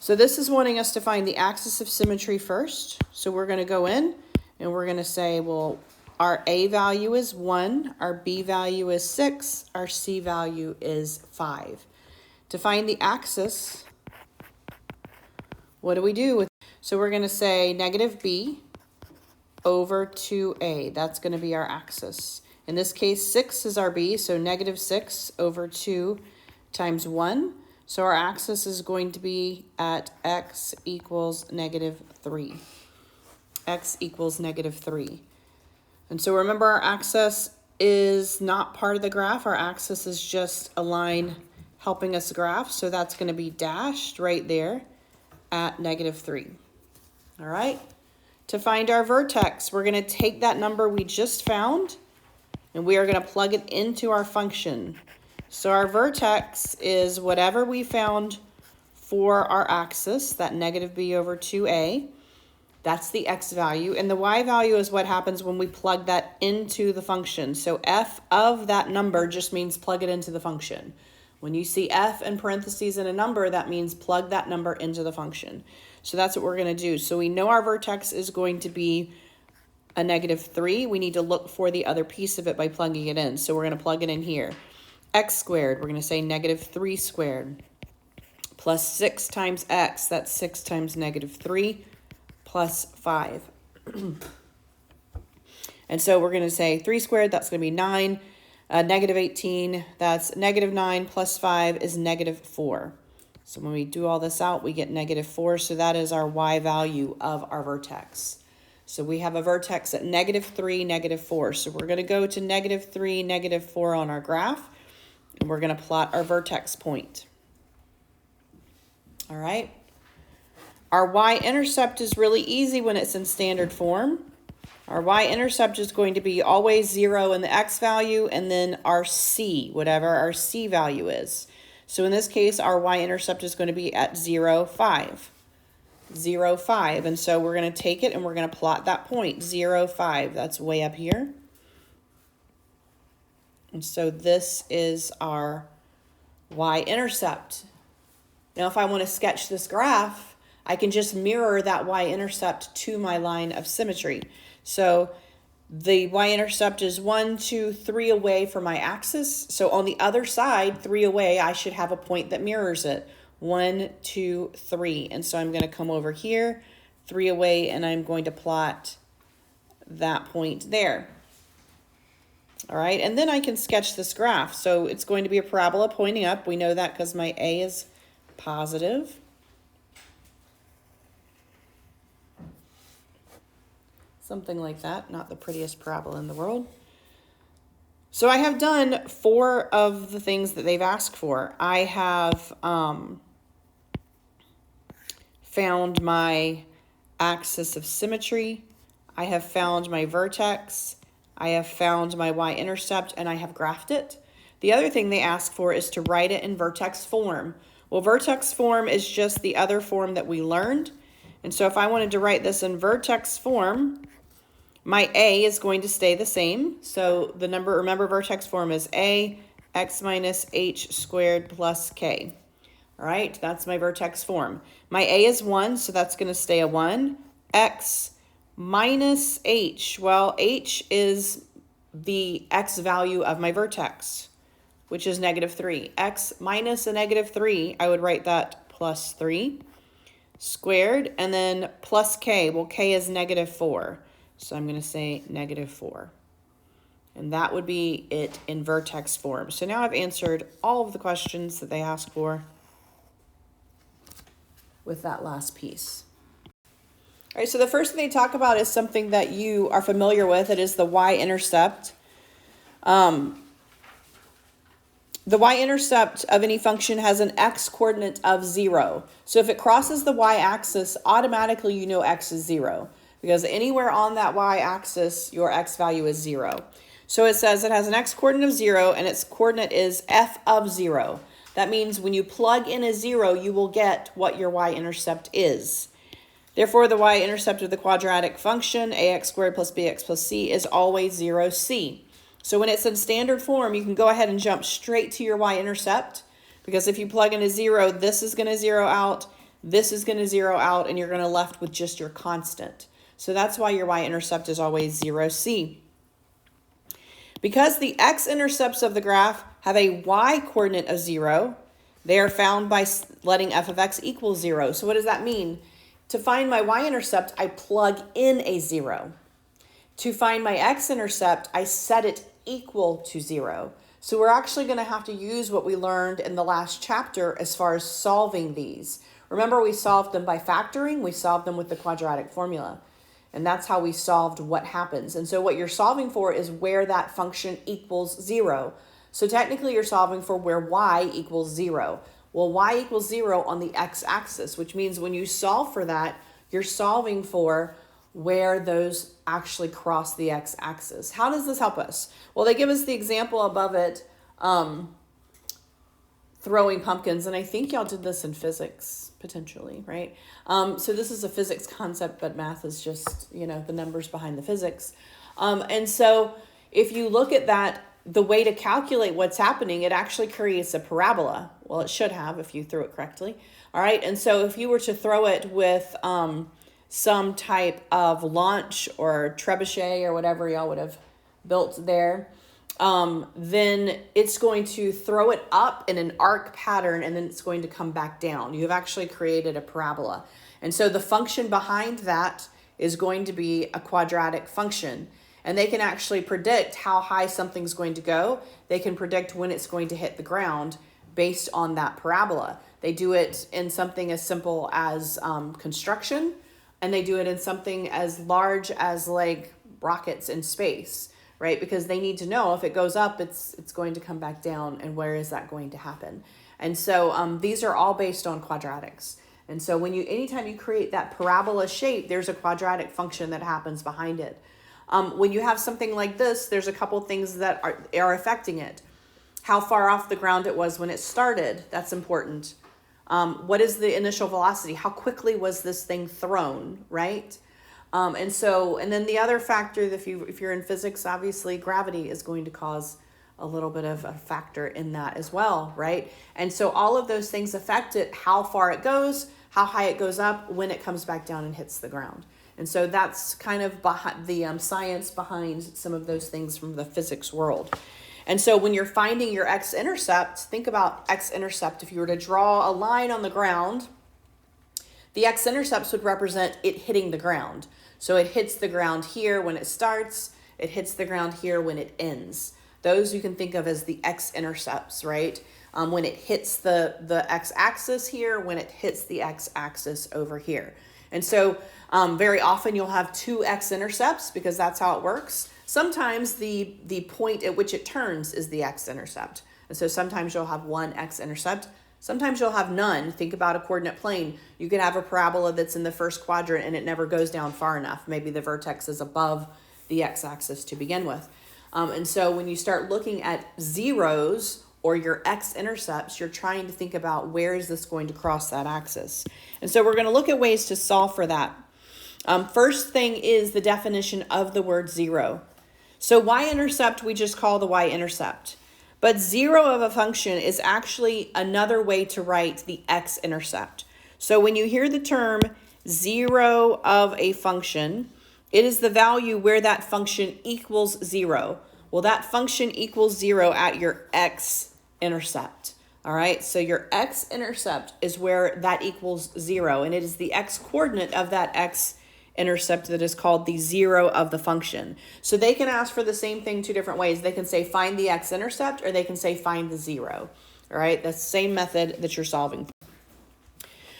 So this is wanting us to find the axis of symmetry first. So we're going to go in and we're going to say, well, our A value is 1, our B value is 6, our C value is 5. To find the axis, what do we do? So we're going to say negative B over 2A. That's going to be our axis. In this case, 6 is our B, so negative 6 over 2 times 1. So our axis is going to be at x equals negative 3. X equals negative 3. And so remember, our axis is not part of the graph. Our axis is just a line helping us graph. So that's going to be dashed right there at negative 3. All right. To find our vertex, we're going to take that number we just found and we are going to plug it into our function. So our vertex is whatever we found for our axis, that negative b over 2a. That's the x value. And the y value is what happens when we plug that into the function. So f of that number just means plug it into the function. When you see f in parentheses in a number, that means plug that number into the function. So that's what we're going to do. So we know our vertex is going to be a negative 3. We need to look for the other piece of it by plugging it in. So we're going to plug it in here. X squared, we're going to say negative 3 squared plus 6 times x, that's 6 times negative 3 plus 5. And so we're going to say 3 squared, that's going to be 9. Negative 18, that's negative 9 plus 5 is negative 4. So when we do all this out, we get negative 4. So that is our y value of our vertex. So we have a vertex at negative 3, negative 4. So we're going to go to negative 3, negative 4 on our graph. And we're going to plot our vertex point. All right. Our y-intercept is really easy when it's in standard form. Our y-intercept is going to be always 0 in the x value and then our c, whatever our c value is. So in this case, our y-intercept is going to be at 0, 5. 0, 5. And so we're going to take it and we're going to plot that point, 0, 5. That's way up here. And so this is our y-intercept. Now, if I want to sketch this graph, I can just mirror that y-intercept to my line of symmetry. So the y-intercept is 1, 2, 3 away from my axis. So on the other side, 3 away, I should have a point that mirrors it. 1, 2, 3. And so I'm going to come over here, 3 away, and I'm going to plot that point there. All right, and then I can sketch this graph. So it's going to be a parabola pointing up. We know that because my A is positive. Something like that, not the prettiest parabola in the world. So I have done 4 of the things that they've asked for. I have found my axis of symmetry. I have found my vertex. I have found my y-intercept and I have graphed it. The other thing they ask for is to write it in vertex form. Well, vertex form is just the other form that we learned. And so if I wanted to write this in vertex form, my A is going to stay the same. So the number, remember, vertex form is A, x minus h squared plus k. All right, that's my vertex form. My A is 1, so that's going to stay a 1. X minus h, well, h is the x value of my vertex, which is negative 3. X minus a negative 3, I would write that plus 3 squared, and then plus k. Well, k is negative 4, so I'm going to say negative 4. And that would be it in vertex form. So now I've answered all of the questions that they asked for with that last piece. All right, so the first thing they talk about is something that you are familiar with. It is the y-intercept. The y-intercept of any function has an x-coordinate of 0. So if it crosses the y-axis, automatically you know x is 0. Because anywhere on that y-axis, your x value is 0. So it says it has an x-coordinate of 0, and its coordinate is f of 0. That means when you plug in a 0, you will get what your y-intercept is. Therefore, the y-intercept of the quadratic function, ax squared plus bx plus c, is always 0c. So when it's in standard form, you can go ahead and jump straight to your y-intercept, because if you plug in a 0, this is going to 0 out, this is going to zero out and you're going to left with just your constant. So that's why your y-intercept is always 0c. Because the x-intercepts of the graph have a y-coordinate of 0, they are found by letting f of x equal 0. So what does that mean? To find my y-intercept, I plug in a 0. To find my x-intercept, I set it equal to 0. So we're actually going to have to use what we learned in the last chapter as far as solving these. Remember, we solved them by factoring. We solved them with the quadratic formula. And that's how we solved what happens. And so what you're solving for is where that function equals 0. So technically you're solving for where y equals 0. Well, y equals 0 on the x-axis, which means when you solve for that, you're solving for where those actually cross the x-axis. How does this help us? Well, they give us the example above it, throwing pumpkins, and I think y'all did this in physics, potentially, right? So this is a physics concept, but math is just, the numbers behind the physics. And so if you look at that, the way to calculate what's happening, it actually creates a parabola. Well, it should have if you threw it correctly. All right, and so if you were to throw it with some type of launch or trebuchet or whatever y'all would have built there, then it's going to throw it up in an arc pattern and then it's going to come back down. You have actually created a parabola. And so the function behind that is going to be a quadratic function. And they can actually predict how high something's going to go. They can predict when it's going to hit the ground based on that parabola. They do it in something as simple as construction, and they do it in something as large as like rockets in space, right? Because they need to know if it goes up, it's going to come back down, and where is that going to happen? And so these are all based on quadratics. And so anytime you create that parabola shape, there's a quadratic function that happens behind it. When you have something like this, there's a couple things that are affecting it. How far off the ground it was when it started, that's important. What is the initial velocity? How quickly was this thing thrown, right? And then the other factor, if you're in physics, obviously gravity is going to cause a little bit of a factor in that as well, right? And so all of those things affect it, how far it goes, how high it goes up, when it comes back down and hits the ground. And so that's kind of behind the science behind some of those things from the physics world. And so when you're finding your x-intercept, think about x-intercept. If you were to draw a line on the ground, the x-intercepts would represent it hitting the ground. So it hits the ground here when it starts, it hits the ground here when it ends. Those you can think of as the x-intercepts, right? When it hits the x-axis here, when it hits the x-axis over here. And so very often you'll have two x-intercepts because that's how it works. Sometimes the point at which it turns is the x-intercept. And so sometimes you'll have one x-intercept. Sometimes you'll have none. Think about a coordinate plane. You could have a parabola that's in the first quadrant and it never goes down far enough. Maybe the vertex is above the x-axis to begin with. And so when you start looking at zeros or your x-intercepts, you're trying to think about where is this going to cross that axis. And so we're going to look at ways to solve for that. First thing is the definition of the word zero. So y-intercept we just call the y-intercept. But zero of a function is actually another way to write the x-intercept. So when you hear the term zero of a function, it is the value where that function equals 0. Well, that function equals 0 at your x-intercept. All right, so your x-intercept is where that equals 0, and it is the x-coordinate of that x-intercept that is called the 0 of the function. So they can ask for the same thing two different ways. They can say find the x-intercept, or they can say find the 0. All right, that's the same method that you're solving.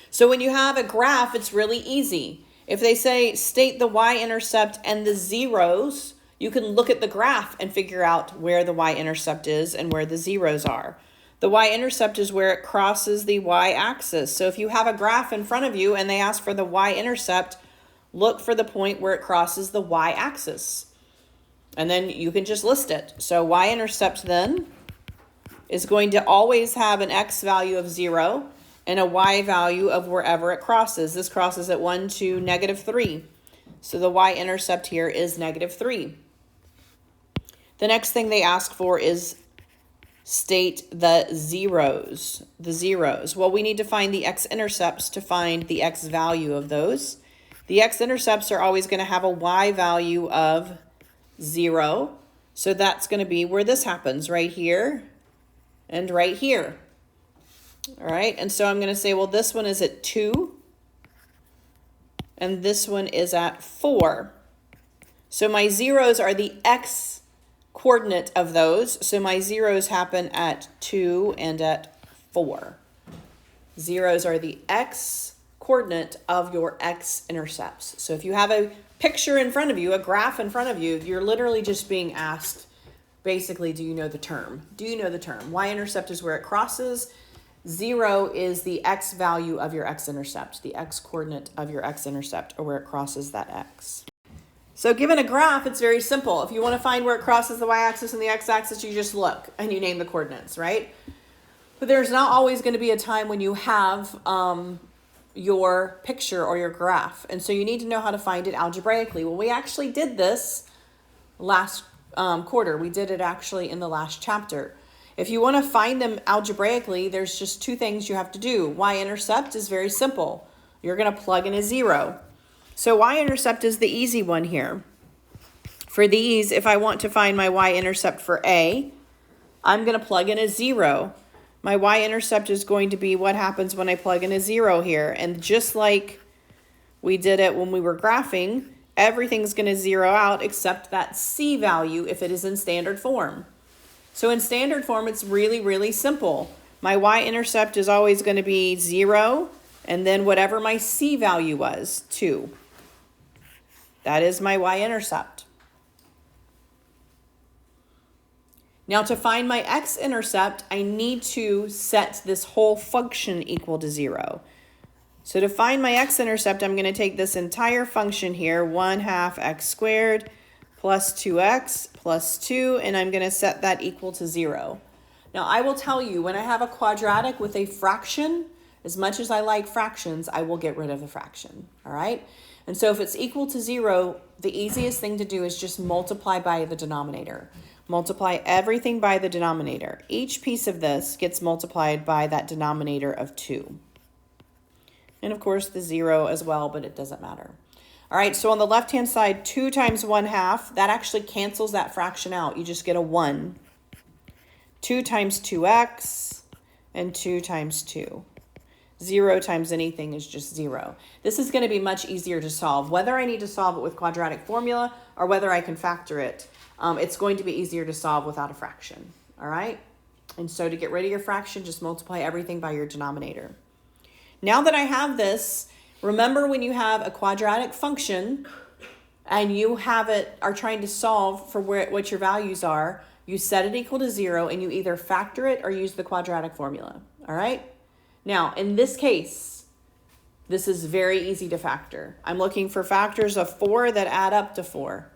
So when you have a graph, it's really easy. If they say state the y-intercept and the zeros, you can look at the graph and figure out where the y-intercept is and where the zeros are. The y-intercept is where it crosses the y-axis. So if you have a graph in front of you and they ask for the y-intercept, look for the point where it crosses the y-axis. And then you can just list it. So y-intercept then is going to always have an x value of 0 and a y value of wherever it crosses. This crosses at 1 to -3. So the y-intercept here is -3. The next thing they ask for is state the zeros. The zeros. Well, we need to find the x-intercepts to find the x value of those. The x-intercepts are always going to have a y value of 0. So that's going to be where this happens, right here and right here. All right, and so I'm going to say, well, this one is at 2, and this one is at 4. So my zeros are the x coordinate of those. So my zeros happen at 2 and at 4. Zeros are the x coordinate of your x-intercepts. So if you have a picture in front of you, a graph in front of you, you're literally just being asked, basically, do you know the term? Do you know the term? Y-intercept is where it crosses. 0 is the x value of your x-intercept, the x coordinate of your x-intercept, or where it crosses that x. So given a graph, it's very simple. If you want to find where it crosses the y-axis and the x-axis, you just look and you name the coordinates, right? But there's not always going to be a time when you have your picture or your graph. And so you need to know how to find it algebraically. Well, we actually did this last quarter. We did it actually in the last chapter. If you want to find them algebraically, there's just two things you have to do. Y-intercept is very simple. You're going to plug in a 0. So y-intercept is the easy one here. For these, if I want to find my y-intercept for A, I'm going to plug in a 0. My y-intercept is going to be what happens when I plug in a 0 here. And just like we did it when we were graphing, everything's going to 0 out except that C value if it is in standard form. So in standard form, it's really, really simple. My y-intercept is always going to be 0, and then whatever my C value was, 2. That is my y-intercept. Now to find my x-intercept, I need to set this whole function equal to 0. So to find my x-intercept, I'm going to take this entire function here, 1/2 x squared plus 2x plus 2, and I'm going to set that equal to 0. Now I will tell you, when I have a quadratic with a fraction, as much as I like fractions, I will get rid of the fraction, all right? And so if it's equal to 0, the easiest thing to do is just multiply by the denominator. Multiply everything by the denominator. Each piece of this gets multiplied by that denominator of 2. And of course the 0 as well, but it doesn't matter. All right, so on the left-hand side, 2 times 1/2, that actually cancels that fraction out. You just get a 1. 2 times 2x, and 2 times 2. 0 times anything is just 0. This is going to be much easier to solve. Whether I need to solve it with quadratic formula or whether I can factor it, it's going to be easier to solve without a fraction. All right? And so to get rid of your fraction, just multiply everything by your denominator. Now that I have this, remember when you have a quadratic function and you are trying to solve for what your values are, you set it equal to 0 and you either factor it or use the quadratic formula. All right? Now, in this case, this is very easy to factor. I'm looking for factors of 4 that add up to 4.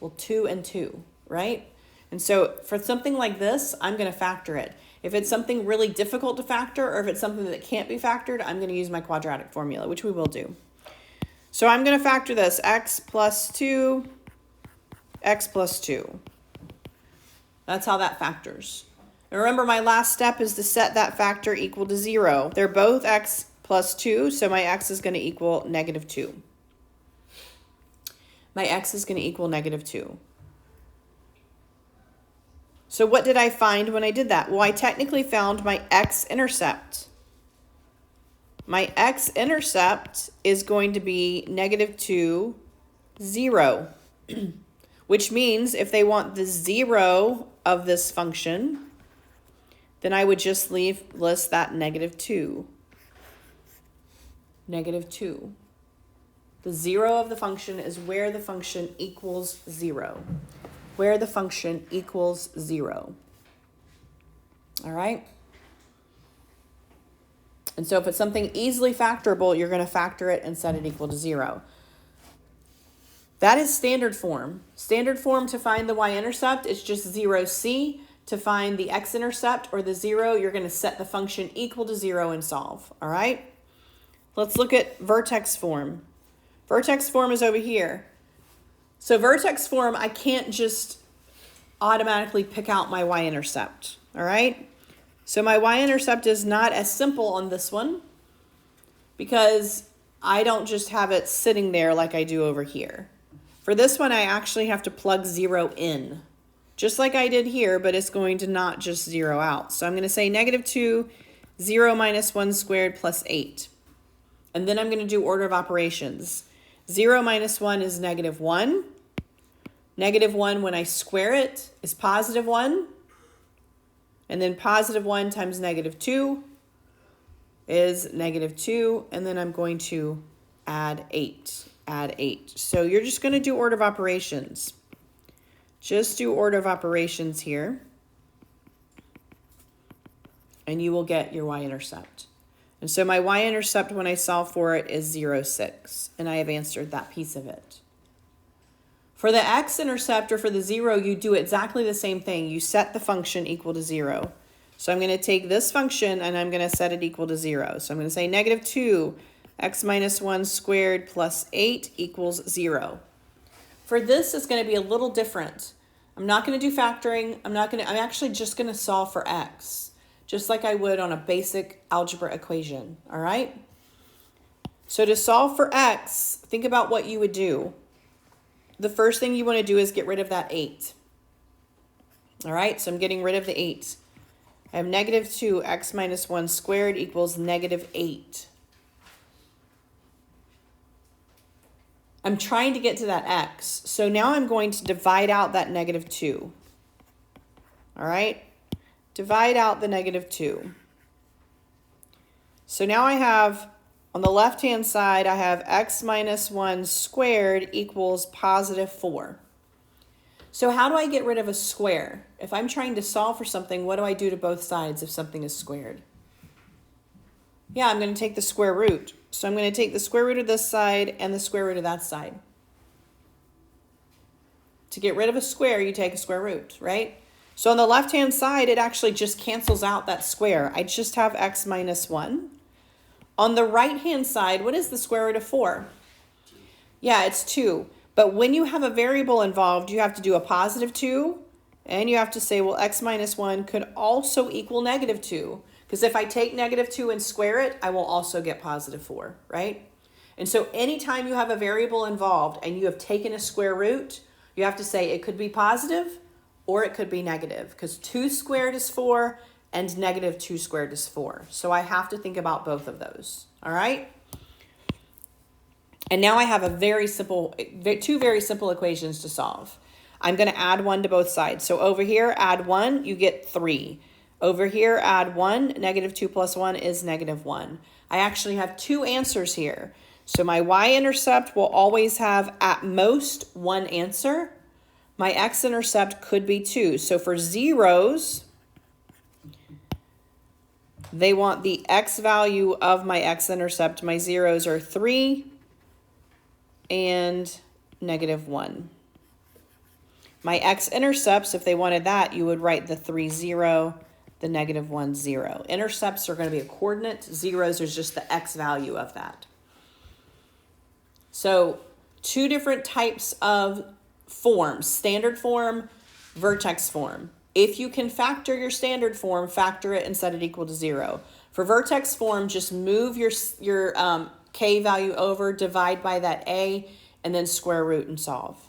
Well, 2 and 2, right? And so for something like this, I'm going to factor it. If it's something really difficult to factor, or if it's something that can't be factored, I'm going to use my quadratic formula, which we will do. So I'm going to factor this, x plus 2, x plus 2. That's how that factors. And remember, my last step is to set that factor equal to 0. They're both x plus 2, so my x is going to equal -2. My x is going to equal -2. So what did I find when I did that? Well, I technically found my x-intercept. My x-intercept is going to be -2, 0. Which means if they want the 0 of this function, then I would just list that -2. -2. The 0 of the function is where the function equals 0. Where the function equals 0. All right? And so if it's something easily factorable, you're going to factor it and set it equal to 0. That is standard form. Standard form to find the y-intercept is just 0c. To find the x-intercept or the 0, you're going to set the function equal to 0 and solve. All right? Let's look at vertex form. Vertex form is over here. So vertex form, I can't just automatically pick out my y-intercept, all right? So my y-intercept is not as simple on this one because I don't just have it sitting there like I do over here. For this one, I actually have to plug 0 in, just like I did here, but it's going to not just 0 out. So I'm going to say -2, 0 minus 1 squared plus 8. And then I'm going to do order of operations. 0 minus 1 is -1. -1, when I square it, is +1. And then +1 times -2 is -2. And then I'm going to add 8. Add 8. So you're just going to do order of operations. Just do order of operations here. And you will get your y-intercept. And so my y-intercept when I solve for it is 0, 6. And I have answered that piece of it. For the x-intercept or for the 0, you do exactly the same thing. You set the function equal to 0. So I'm going to take this function and I'm going to set it equal to 0. So I'm going to say -2 x minus 1 squared plus 8 equals 0. For this, it's going to be a little different. I'm not going to do factoring. I'm actually just going to solve for x, just like I would on a basic algebra equation, all right? So to solve for x, think about what you would do. The first thing you want to do is get rid of that 8. All right, so I'm getting rid of the 8. I have -2 x minus 1 squared equals -8. I'm trying to get to that x. So now I'm going to divide out that -2. All right, divide out the -2. So now I have, on the left-hand side, I have x minus 1 squared equals +4. So how do I get rid of a square? If I'm trying to solve for something, what do I do to both sides if something is squared? Yeah, I'm going to take the square root. So I'm going to take the square root of this side and the square root of that side. To get rid of a square, you take a square root, right? So on the left-hand side, it actually just cancels out that square. I just have x minus 1. On the right-hand side, what is the square root of 4? Yeah, it's 2. But when you have a variable involved, you have to do a +2, and you have to say, well, x minus 1 could also equal -2. Because if I take -2 and square it, I will also get +4, right? And so anytime you have a variable involved and you have taken a square root, you have to say it could be positive or it could be negative, because 2 squared is 4 and -2 squared is 4. So I have to think about both of those, all right? And now I have two very simple equations to solve. I'm going to add 1 to both sides. So over here, add 1, you get 3. Over here, add 1, -2 plus 1 is -1. I actually have 2 answers here. So my y-intercept will always have at most 1 answer. My x-intercept could be 2. So for zeros, they want the x value of my x-intercept. My zeros are 3 and -1. My x-intercepts, if they wanted that, you would write the 3, 0, the -1, 0. Intercepts are going to be a coordinate. Zeros is just the x value of that. So 2 different types of forms: standard form, vertex form. If you can factor your standard form, factor it and set it equal to 0. For vertex form, just move your k value over, divide by that a, and then square root and solve.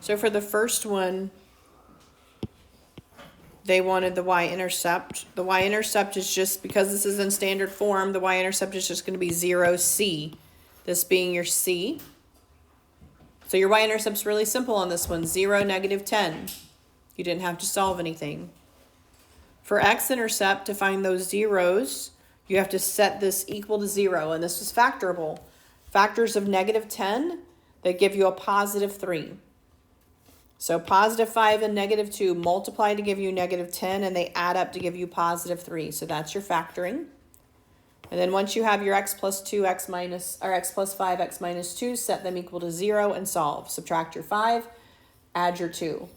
So for the first one, they wanted the y-intercept. The y-intercept is just, because this is in standard form, the y-intercept is just going to be 0c, this being your c. So your y-intercept's really simple on this one, 0, -10. You didn't have to solve anything. For x-intercept, to find those zeros, you have to set this equal to 0, and this is factorable. Factors of -10, that give you a +3. So +5 and -2 multiply to give you -10, and they add up to give you +3. So that's your factoring. And then once you have your x plus 2, x plus 5, x minus 2, set them equal to 0 and solve. Subtract your 5, add your 2.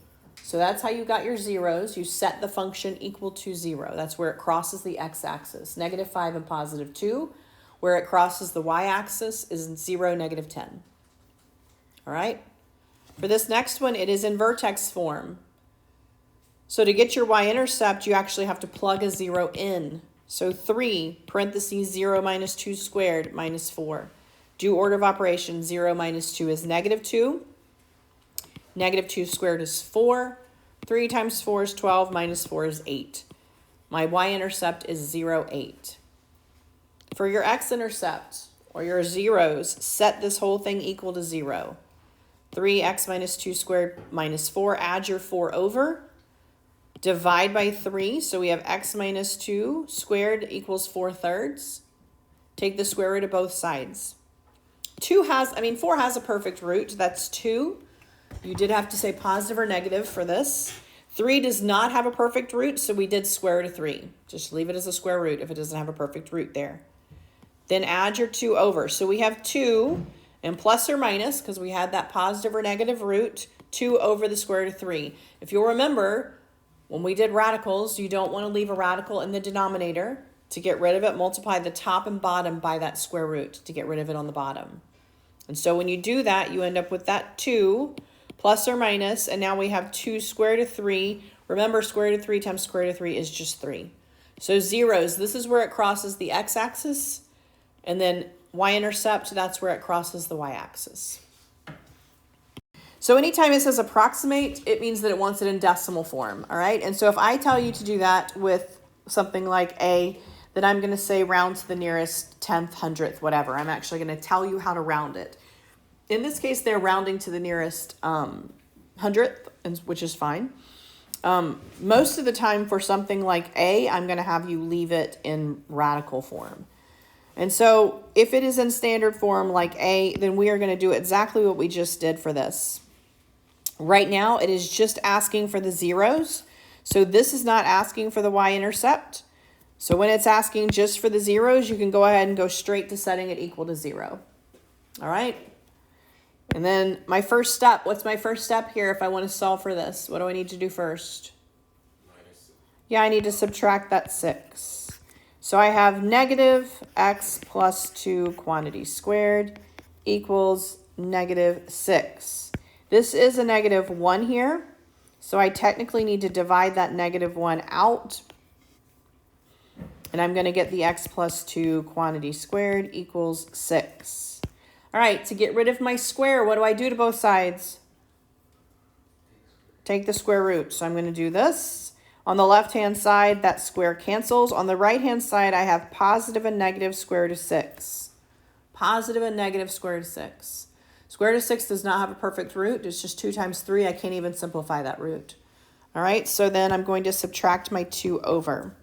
So that's how you got your zeros. You set the function equal to 0. That's where it crosses the x-axis. -5 and +2. Where it crosses the y-axis is 0, -10. All right? For this next one, it is in vertex form. So to get your y-intercept, you actually have to plug a 0 in. So 3, parentheses 0 minus 2 squared minus 4. Do order of operations, 0 minus 2 is -2. -2 squared is 4. 3 times 4 is 12, minus 4 is 8. My y-intercept is 0, 8. For your x-intercept, or your zeros, set this whole thing equal to 0. 3x minus 2 squared minus 4. Add your 4 over. Divide by 3. So we have x minus 2 squared equals 4/3. Take the square root of both sides. 4 has a perfect root. That's 2. You did have to say positive or negative for this. 3 does not have a perfect root, so we did square root of 3. Just leave it as a square root if it doesn't have a perfect root there. Then add your 2 over. So we have 2. And plus or minus, because we had that positive or negative root, 2 over the square root of 3. If you'll remember, when we did radicals, you don't want to leave a radical in the denominator. To get rid of it, multiply the top and bottom by that square root to get rid of it on the bottom. And so when you do that, you end up with that 2 plus or minus, and now we have 2 square root of 3. Remember, square root of 3 times square root of 3 is just 3. So zeros, this is where it crosses the x-axis, and then y-intercept, that's where it crosses the y-axis. So anytime it says approximate, it means that it wants it in decimal form, all right? And so if I tell you to do that with something like a, then I'm going to say round to the nearest 10th, 100th, whatever. I'm actually going to tell you how to round it. In this case, they're rounding to the nearest 100th, which is fine. Most of the time for something like a, I'm going to have you leave it in radical form. And so if it is in standard form like a, then we are going to do exactly what we just did for this. Right now, it is just asking for the zeros. So this is not asking for the y-intercept. So when it's asking just for the zeros, you can go ahead and go straight to setting it equal to 0. All right. And then my first step, what's my first step here if I want to solve for this? What do I need to do first? Yeah, I need to subtract that 6. So I have negative x plus 2 quantity squared equals -6. This is a -1 here, so I technically need to divide that -1 out. And I'm going to get the x plus 2 quantity squared equals 6. All right, to get rid of my square, what do I do to both sides? Take the square root. So I'm going to do this. On the left-hand side, that square cancels. On the right-hand side, I have positive and negative square root of 6. Positive and negative square root of 6. Square root of 6 does not have a perfect root. It's just 2 times 3. I can't even simplify that root. All right, so then I'm going to subtract my 2 over.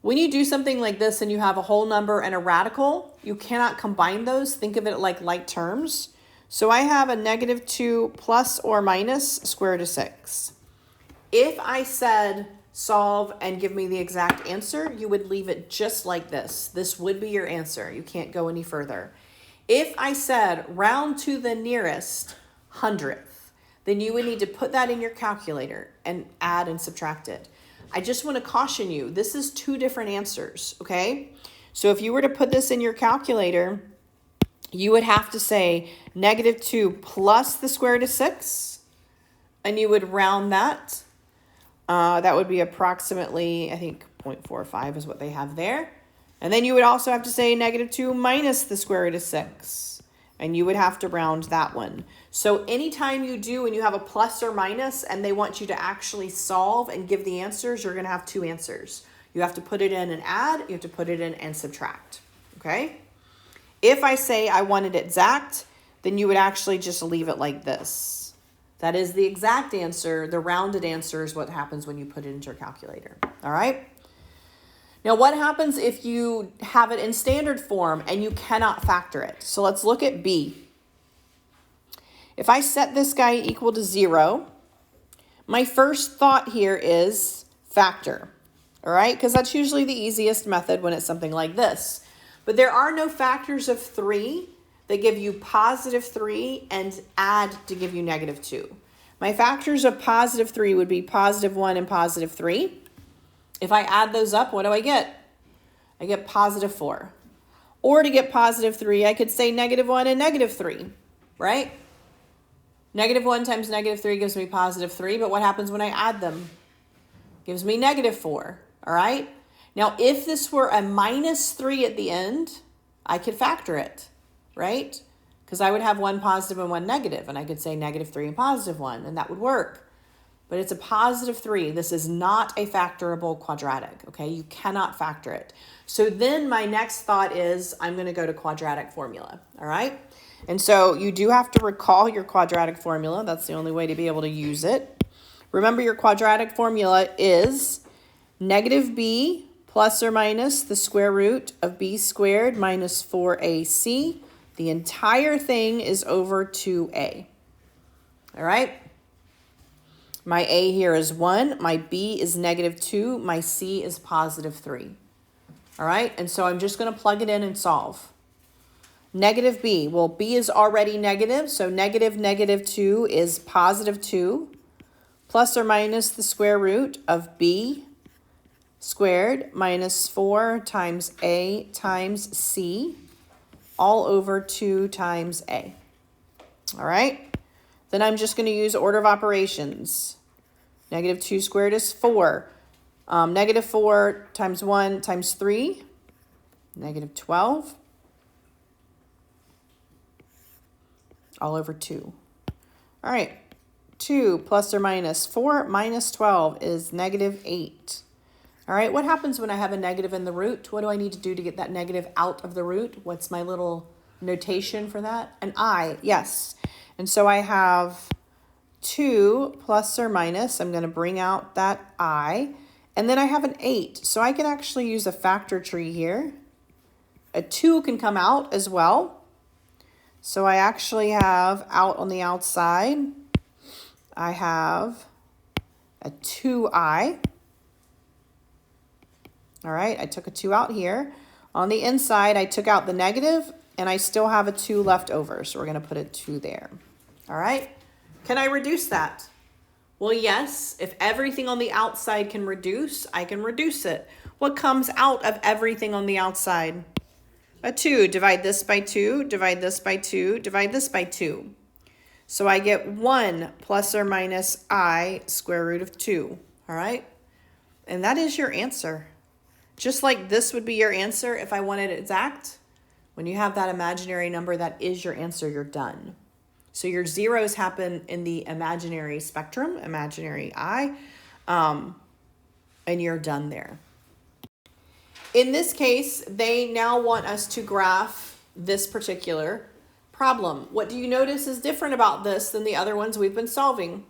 When you do something like this and you have a whole number and a radical, you cannot combine those. Think of it like terms. So I have a -2 plus or minus square root of 6. If I said solve and give me the exact answer, you would leave it just like this. This would be your answer. You can't go any further. If I said round to the nearest 100th, then you would need to put that in your calculator and add and subtract it. I just want to caution you, this is 2 different answers, okay? So if you were to put this in your calculator, you would have to say -2 plus the square root of 6, and you would round that. That would be approximately, I think, 0.45 is what they have there. And then you would also have to say -2 minus the square root of 6. And you would have to round that one. So anytime you do and you have a plus or minus and they want you to actually solve and give the answers, you're going to have two answers. You have to put it in and add. You have to put it in and subtract. Okay? If I say I want it exact, then you would actually just leave it like this. That is the exact answer. The rounded answer is what happens when you put it into your calculator. All right? Now, what happens if you have it in standard form and you cannot factor it? So let's look at B. If I set this guy equal to 0, my first thought here is factor. All right? Because that's usually the easiest method when it's something like this. But there are no factors of 3 that give you positive 3 and add to give you negative 2. My factors of positive 3 would be positive 1 and positive 3. If I add those up, what do I get? I get positive 4. Or to get positive 3, I could say negative 1 and negative 3, right? Negative 1 times negative 3 gives me positive 3, but what happens when I add them? Gives me negative 4, all right? Now, if this were a minus 3 at the end, I could factor it, right? Because I would have one positive and one negative, and I could say negative 3 and positive 1, and that would work. But it's a positive 3. This is not a factorable quadratic, okay? You cannot factor it. So then my next thought is I'm going to go to quadratic formula, all right? And so you do have to recall your quadratic formula. That's the only way to be able to use it. Remember, your quadratic formula is negative b plus or minus the square root of b squared minus 4ac. The entire thing is over 2a, all right? My a here is 1, my b is negative 2, my c is positive 3. All right, and so I'm just going to plug it in and solve. Negative b, well, b is already negative, so negative negative 2 is positive 2, plus or minus the square root of b squared minus 4 times a times c, all over 2 times a. All right? Then I'm just going to use order of operations. Negative 2 squared is 4. Negative 4 times 1 times 3, negative 12, all over 2. All right, 2 plus or minus 4 minus 12 is negative 8. All right, what happens when I have a negative in the root? What do I need to do to get that negative out of the root? What's my little notation for that? An I, yes. And so I have 2 plus or minus. I'm going to bring out that I. And then I have an 8. So I can actually use a factor tree here. A 2 can come out as well. So I actually have out on the outside, I have a 2i. All right, I took a 2 out here. On the inside, I took out the negative, and I still have a 2 left over. So we're going to put a 2 there. All right. Can I reduce that? Well, yes. If everything on the outside can reduce, I can reduce it. What comes out of everything on the outside? A 2. Divide this by 2, divide this by 2, divide this by 2. So I get 1 plus or minus I square root of 2. All right. And that is your answer. Just like this would be your answer if I wanted it exact. When you have that imaginary number, that is your answer. You're done. So your zeros happen in the imaginary spectrum, imaginary I, and you're done there. In this case, they now want us to graph this particular problem. What do you notice is different about this than the other ones we've been solving?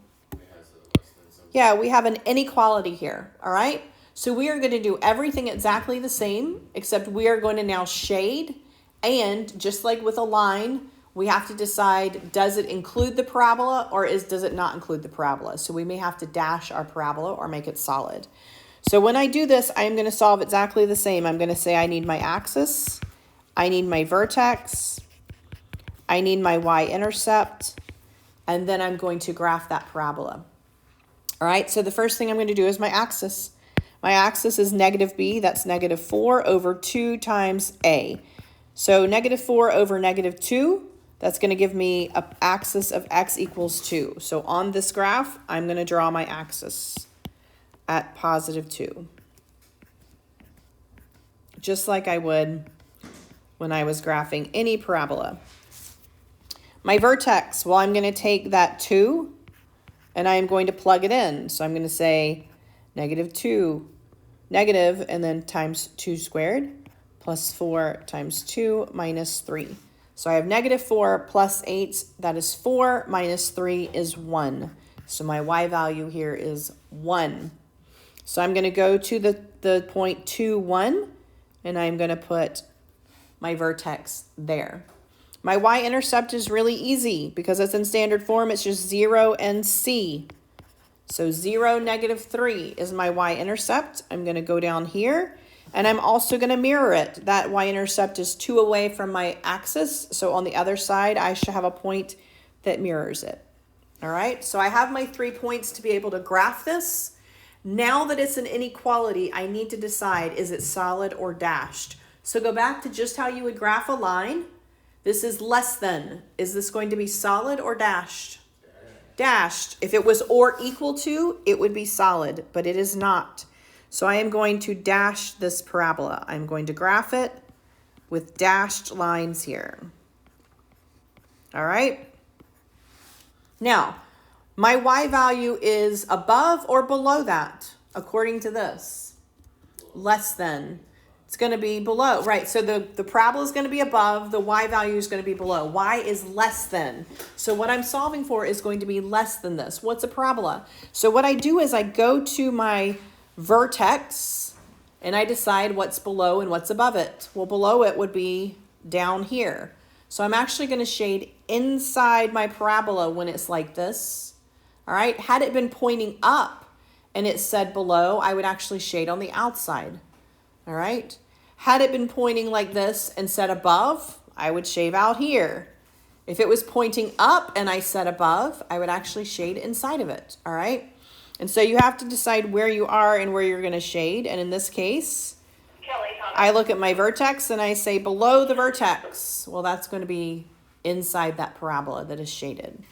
Yeah, we have an inequality here, all right? So we are going to do everything exactly the same, except we are going to now shade, and just like with a line, we have to decide, does it include the parabola or does it not include the parabola? So we may have to dash our parabola or make it solid. So when I do this, I'm going to solve exactly the same. I'm going to say I need my axis, I need my vertex, I need my y-intercept, and then I'm going to graph that parabola. All right, so the first thing I'm going to do is my axis. My axis is negative b, that's negative 4 over 2 times a. So negative 4 over negative 2, that's going to give me an axis of x equals 2. So on this graph, I'm going to draw my axis at positive 2. Just like I would when I was graphing any parabola. My vertex, well, I'm going to take that 2 and I'm going to plug it in. So I'm going to say -2, negative, and then times 2 squared plus 4 times 2 minus 3. So I have -4 plus 8, that is 4, minus 3 is 1. So my y value here is 1. So I'm going to go to the point 2, 1, and I'm going to put my vertex there. My y-intercept is really easy because it's in standard form. It's just 0 and c. So 0, -3 is my y-intercept. I'm going to go down here, and I'm also going to mirror it. That y-intercept is 2 away from my axis. So on the other side, I should have a point that mirrors it. All right, so I have my 3 points to be able to graph this. Now that it's an inequality, I need to decide, is it solid or dashed? So go back to just how you would graph a line. This is less than. Is this going to be solid or dashed? Dashed. If it was or equal to, it would be solid, but it is not. So I am going to dash this parabola. I'm going to graph it with dashed lines here. All right. Now, my y value is above or below that, according to this. Less than. It's going to be below, right? So the parabola is going to be above, the y value is going to be below. Y is less than. So what I'm solving for is going to be less than this. What's a parabola? So what I do is I go to my vertex and I decide what's below and what's above it. Well, below it would be down here. So I'm actually going to shade inside my parabola when it's like this. All right. Had it been pointing up and it said below, I would actually shade on the outside. All right. Had it been pointing like this and said above, I would shave out here. If it was pointing up and I said above, I would actually shade inside of it. All right. And so you have to decide where you are and where you're going to shade. And in this case, I look at my vertex and I say below the vertex. Well, that's going to be inside that parabola that is shaded.